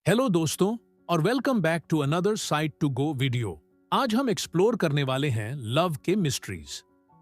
Hello दोस्तों और welcome back to another site to go video. आज हम एक्सप्लोर करने वाले हैं लव के मिस्ट्रीज।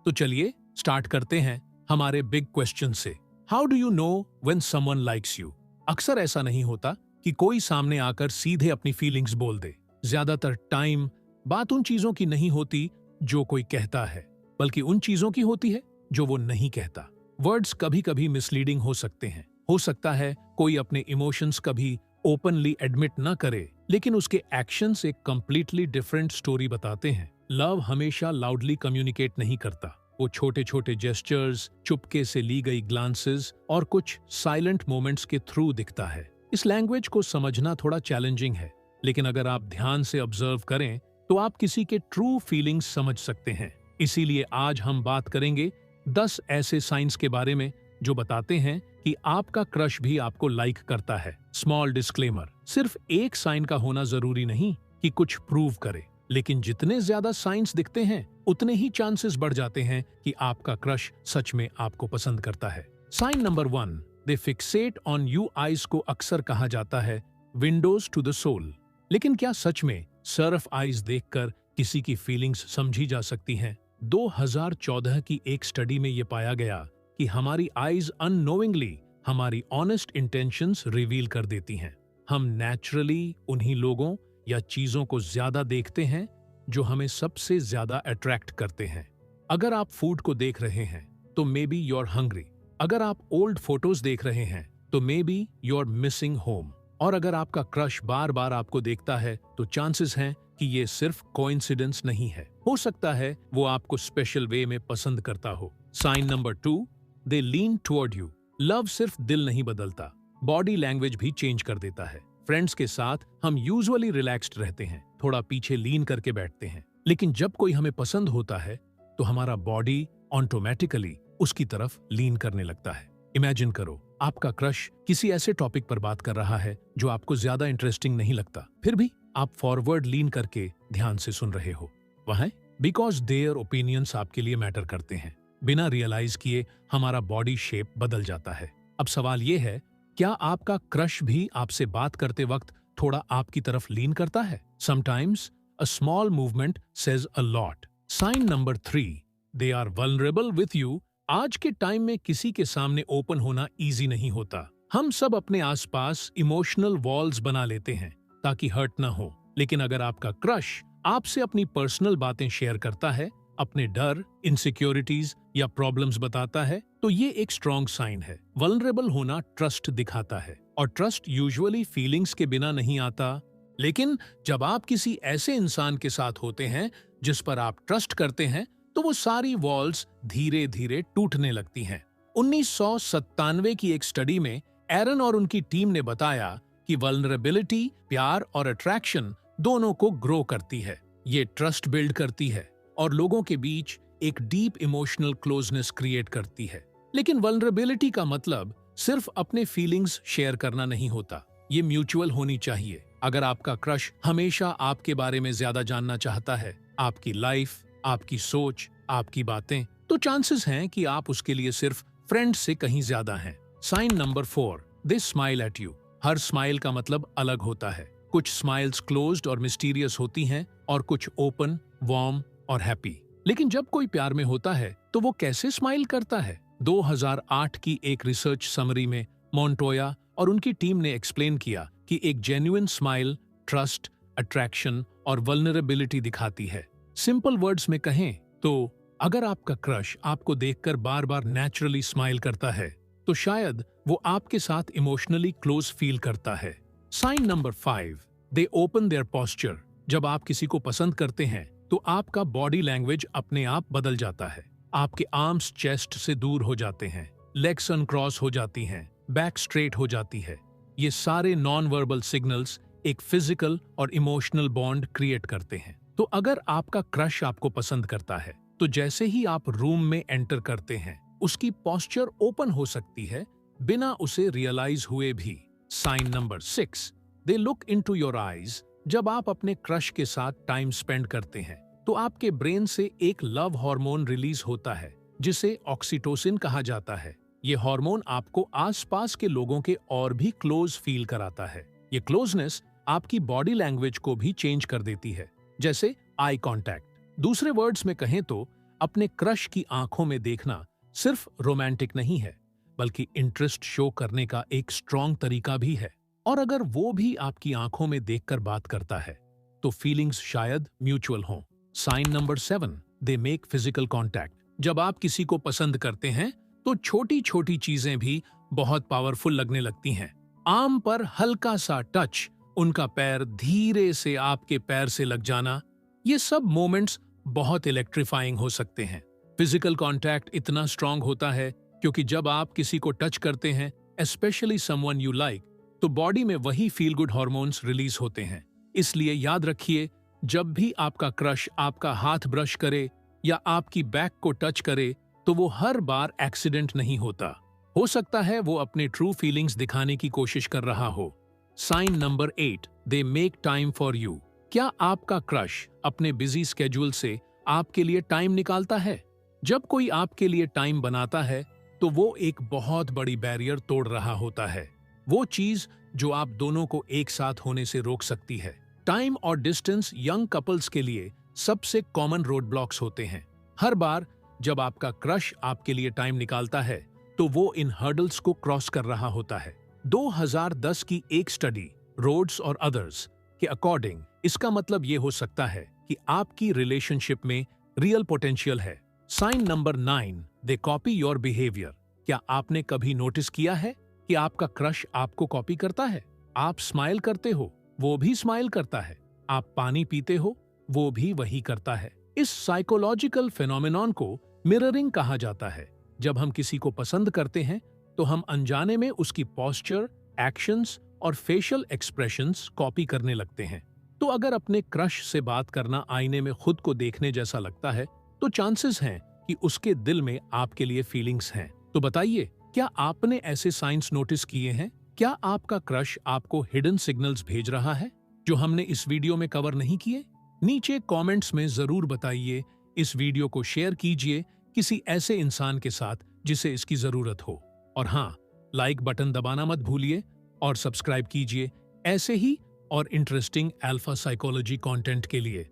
तो चलिए स्टार्ट करते हैं हमारे बिग क्वेश्चन से। How do you know when someone likes you? अक्सर ऐसा नहीं होता कि कोई सामने आकर सीधे अपनी फीलिंग्स बोल दे। ज्यादातर टाइम बात उन चीजों की नहीं होती जो कोई कहता है, बल्कि उन चीजों की होती है जो वो नहीं कहता। वर्ड्स कभी कभी मिसलीडिंग हो सकते हैं। हो सकता है कोई अपने इमोशंस कभी ओपनली एडमिट न करे, लेकिन उसके एक्शंस एक कंप्लीटली डिफरेंट स्टोरी बताते हैं। लव हमेशा लाउडली कम्युनिकेट नहीं करता। वो छोटे छोटे जेस्चर्स, चुपके से ली गई ग्लांसेस और कुछ साइलेंट मोमेंट्स के थ्रू दिखता है। इस लैंग्वेज को समझना थोड़ा चैलेंजिंग है, लेकिन अगर आप ध्यान से ऑब्जर्व करें तो आप किसी के ट्रू फीलिंग्स समझ सकते हैं। इसीलिए आज हम बात करेंगे 10 ऐसे साइंस के बारे में जो बताते हैं कि आपका क्रश भी आपको लाइक करता है। स्मॉल डिस्क्लेमर, सिर्फ एक साइन का होना जरूरी नहीं कि कुछ प्रूव करे, लेकिन जितने ज्यादा साइंस दिखते हैं उतने ही चांसेस बढ़ जाते हैं कि आपका क्रश सच में आपको पसंद करता है। Sign number 1, they fixate on you eyes को अक्सर कहा जाता है विंडोज टू द सोल। लेकिन क्या सच में सर्फ आईज देखकर किसी की फीलिंग्स समझी जा सकती हैं? 2014 की एक स्टडी में यह पाया गया कि हमारी आईज अननोइंगली हमारी ऑनेस्ट इंटेंशंस रिवील कर देती हैं। हम नेचुरली उन्हीं लोगों या चीजों को ज्यादा देखते हैं जो हमें सबसे ज्यादा अट्रैक्ट करते हैं। अगर आप फूड को देख रहे हैं तो maybe you are hungry. अगर आप ओल्ड फोटोज देख रहे हैं तो maybe you are missing home. और अगर आपका क्रश बार बार आपको देखता है तो चांसेस हैं कि ये सिर्फ कोइंसिडेंस नहीं है। हो सकता है वो आपको स्पेशल वे में पसंद करता हो। Sign number 2, they lean toward you. Love सिर्फ दिल नहीं बदलता, बॉडी लैंग्वेज भी चेंज कर देता है। फ्रेंड्स के साथ हम यूजुअली रिलैक्स्ड रहते हैं, थोड़ा पीछे लीन करके बैठते हैं, लेकिन जब कोई हमें पसंद होता है तो हमारा बॉडी ऑटोमेटिकली उसकी तरफ लीन करने लगता है। इमेजिन करो, आपका क्रश किसी ऐसे टॉपिक पर बात कर रहा है जो आपको ज्यादा इंटरेस्टिंग नहीं लगता, फिर भी आप फॉरवर्ड लीन करके ध्यान से सुन रहे हो। वह बिकॉज देयर ओपिनियंस आपके लिए मैटर करते हैं। बिना रियलाइज किए हमारा बॉडी शेप बदल जाता है। अब सवाल यह है, क्या आपका क्रश भी आपसे बात करते वक्त थोड़ा आपकी तरफ लीन करता है? Sometimes a small movement says a lot. Sign number 3, they are vulnerable with you. आज के टाइम में किसी के सामने ओपन होना इजी नहीं होता। हम सब अपने आसपास इमोशनल वॉल्स बना लेते हैं ताकि हर्ट ना हो, लेकिन अगर आपका क्रश आपसे अपनी पर्सनल बातें शेयर करता है, अपने डर, इनसिक्योरिटीज या प्रॉब्लम्स बताता है, तो ये एक स्ट्रॉन्ग साइन है। वल्नरेबल होना ट्रस्ट दिखाता है, और ट्रस्ट यूजुअली फीलिंग्स के बिना नहीं आता। लेकिन जब आप किसी ऐसे इंसान के साथ होते हैं जिस पर आप ट्रस्ट करते हैं, तो वो सारी वॉल्स धीरे धीरे टूटने लगती हैं। 1997 की एक स्टडी में एरन और उनकी टीम ने बताया कि वल्नरेबिलिटी प्यार और अट्रैक्शन दोनों को ग्रो करती है। ये ट्रस्ट बिल्ड करती है और लोगों के बीच एक डीप इमोशनल क्लोजनेस क्रिएट करती है। लेकिन वल्नरेबिलिटी का मतलब सिर्फ अपने फीलिंग्स शेयर करना नहीं होता, ये म्यूचुअल होनी चाहिए। अगर आपका क्रश हमेशा आपके बारे में ज्यादा जानना चाहता है, आपकी लाइफ, आपकी सोच, आपकी बातें, तो चांसेस हैं कि आप उसके लिए सिर्फ फ्रेंड से कहीं ज्यादा हैं। Sign number 4, they smile at you. हर स्माइल का मतलब अलग होता है। कुछ स्माइल्स क्लोज्ड और मिस्टीरियस होती हैं और कुछ ओपन, वार्म और हैप्पी। लेकिन जब कोई प्यार में होता है तो वो कैसे स्माइल करता है? 2008 की एक रिसर्च समरी में मोंटोया और उनकी टीम ने एक्सप्लेन किया कि एक जेन्युइन स्माइल ट्रस्ट, अट्रैक्शन और वल्नरेबिलिटी दिखाती है। सिंपल वर्ड्स में कहें तो अगर आपका क्रश आपको देखकर बार बार नेचुरली स्माइल करता है, तो शायद वो आपके साथ इमोशनली क्लोज फील करता है। Sign number 5, they open their posture. जब आप किसी को पसंद करते हैं तो आपका बॉडी लैंग्वेज अपने आप बदल जाता है। आपके आर्म्स चेस्ट से दूर हो जाते हैं, लेग्स अनक्रॉस हो जाती हैं, बैक स्ट्रेट हो जाती है। ये सारे नॉन वर्बल सिग्नल्स एक फिजिकल और इमोशनल बॉन्ड क्रिएट करते हैं। तो अगर आपका क्रश आपको पसंद करता है तो जैसे ही आप रूम में एंटर करते हैं, उसकी पोस्चर ओपन हो सकती है बिना उसे रियलाइज हुए भी। Sign number 6, they look into your eyes. जब आप अपने क्रश के साथ टाइम स्पेंड करते हैं तो आपके ब्रेन से एक लव हार्मोन रिलीज होता है जिसे ऑक्सीटोसिन कहा जाता है। ये हार्मोन आपको आसपास के लोगों के और भी क्लोज फील कराता है। ये क्लोजनेस आपकी बॉडी लैंग्वेज को भी चेंज कर देती है, जैसे आई कांटेक्ट। दूसरे वर्ड्स में कहें तो अपने क्रश की आंखों में देखना सिर्फ रोमांटिक नहीं है, बल्कि इंटरेस्ट शो करने का एक स्ट्रॉन्ग तरीका भी है। और अगर वो भी आपकी आंखों में देखकर बात करता है तो फीलिंग्स शायद म्यूचुअल हों। Sign number 7, they make physical contact. जब आप किसी को पसंद करते हैं तो छोटी छोटी चीजें भी बहुत पावरफुल लगने लगती हैं। आम पर हल्का सा टच, उनका पैर धीरे से आपके पैर से लग जाना, ये सब मोमेंट्स बहुत इलेक्ट्रीफाइंग हो सकते हैं। फिजिकल कॉन्टैक्ट इतना स्ट्रांग होता है क्योंकि जब आप किसी को टच करते हैं, स्पेशली समवन यू लाइक, तो बॉडी में वही फील गुड हार्मोन्स रिलीज होते हैं। इसलिए याद रखिए, जब भी आपका क्रश आपका हाथ ब्रश करे या आपकी बैक को टच करे तो वो हर बार एक्सीडेंट नहीं होता। हो सकता है वो अपने ट्रू फीलिंग्स दिखाने की कोशिश कर रहा हो। Sign number 8, they make time for you. क्या आपका क्रश अपने बिजी स्केड्यूल से आपके लिए टाइम निकालता है? जब कोई आपके लिए टाइम बनाता है तो वो एक बहुत बड़ी बैरियर तोड़ रहा होता है, वो चीज जो आप दोनों को एक साथ होने से रोक सकती है। टाइम और डिस्टेंस यंग कपल्स के लिए सबसे कॉमन रोड ब्लॉक्स होते हैं। हर बार जब आपका क्रश आपके लिए टाइम निकालता है तो वो इन हर्डल्स को क्रॉस कर रहा होता है। 2010 की एक स्टडी, रोड्स और अदर्स, के अकॉर्डिंग इसका मतलब ये हो सकता है कि आपकी रिलेशनशिप में रियल पोटेंशियल है। Sign number 9, they copy your behaviour. क्या आपने कभी नोटिस किया है कि आपका क्रश आपको कॉपी करता है? आप स्माइल करते हो, वो भी स्माइल करता है। आप पानी पीते हो, वो भी वही करता है। इस साइकोलॉजिकल फिनोमेनॉन को मिररिंग कहा जाता है। जब हम किसी को पसंद करते हैं तो हम अनजाने में उसकी पोस्चर, एक्शंस और फेशियल एक्सप्रेशंस कॉपी करने लगते हैं। तो अगर अपने क्रश से बात करना आईने में खुद को देखने जैसा लगता है तो चांसेस हैं कि उसके दिल में आपके लिए फीलिंग्स हैं। तो बताइए, क्या आपने ऐसे साइंस नोटिस किए हैं? क्या आपका क्रश आपको हिडन सिग्नल्स भेज रहा है जो हमने इस वीडियो में कवर नहीं किए? नीचे कमेंट्स में जरूर बताइए। इस वीडियो को शेयर कीजिए किसी ऐसे इंसान के साथ जिसे इसकी जरूरत हो। और हाँ, लाइक बटन दबाना मत भूलिए और सब्सक्राइब कीजिए ऐसे ही और इंटरेस्टिंग अल्फा साइकोलॉजी कंटेंट के लिए।